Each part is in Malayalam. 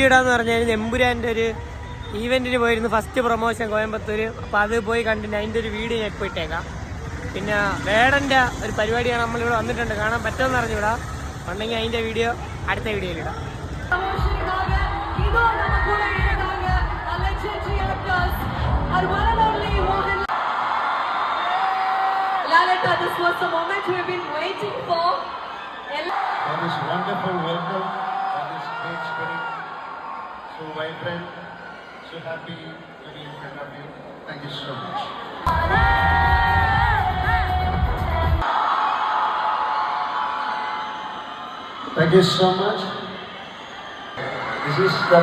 ഇടാന്ന് പറഞ്ഞാൽ എമ്പുരാൻ്റെ ഒരു ഈവെന്റിന് പോയിരുന്നു, ഫസ്റ്റ് പ്രൊമോഷൻ കോയമ്പത്തൂർ. അപ്പോൾ അത് പോയി കണ്ടിട്ട് അതിൻ്റെ ഒരു വീഡിയോ ഞാൻ ഇപ്പോൾ ഇട്ടേക്കാം. പിന്നെ വേടൻ്റെ ഒരു പരിപാടിയാണ് നമ്മളിവിടെ വന്നിട്ടുണ്ട്, കാണാൻ പറ്റുമെന്ന് അറിഞ്ഞൂടാ. ഉണ്ടെങ്കിൽ അതിൻ്റെ വീഡിയോ അടുത്ത വീഡിയോയിലിടാം. This was the moment we've been waiting for. For this wonderful welcome, for this great spirit, so vibrant, so happy to be in front of you. Thank you so much. Thank you so much. This is the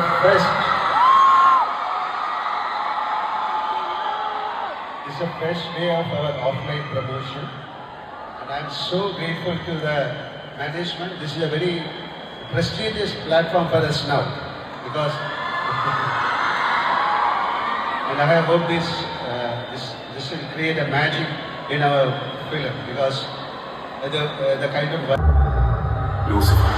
first day of our offline promotion, and I'm so grateful to the management. This is a very prestigious platform for us now, because and I hope this will create a magic in our film, because the kind of Lucifer.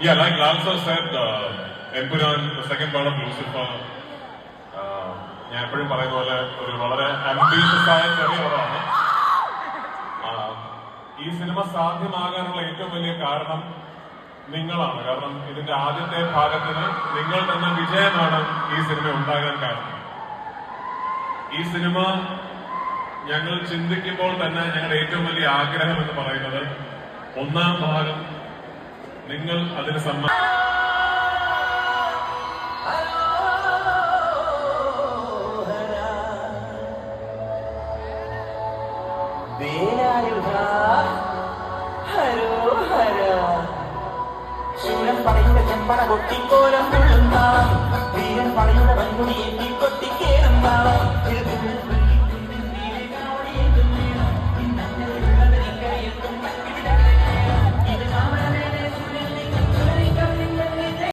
Yeah, like Lalsa said, Empuran, the second part of Lucifer, ഞാൻ എപ്പോഴും പറയുന്ന പോലെ ഒരു വളരെ ആംബിഷ്യസ് ആയ ചെറിയ പടമാണ്. ഈ സിനിമ സാധ്യമാകാനുള്ള ഏറ്റവും വലിയ കാരണം നിങ്ങളാണ്. കാരണം ഇതിന്റെ ആദ്യത്തെ ഭാഗത്തിന് നിങ്ങൾ തന്ന വിജയമാണ് ഈ സിനിമ ഉണ്ടാകാൻ കാരണം. ഈ സിനിമ ഞങ്ങൾ ചിന്തിക്കുമ്പോൾ തന്നെ ഞങ്ങളുടെ ഏറ്റവും വലിയ ആഗ്രഹം എന്ന് പറയുന്നത് ഒന്നാം ഭാഗം നിങ്ങൾ അതിന് ശൂരൻ പടയുടെ ചെമ്പട കൊട്ടിക്കോലം കൊള്ളുന്ന വീരൻ പടയുടെ വൻകുടി എത്തി കൊട്ടിക്കേറുന്ന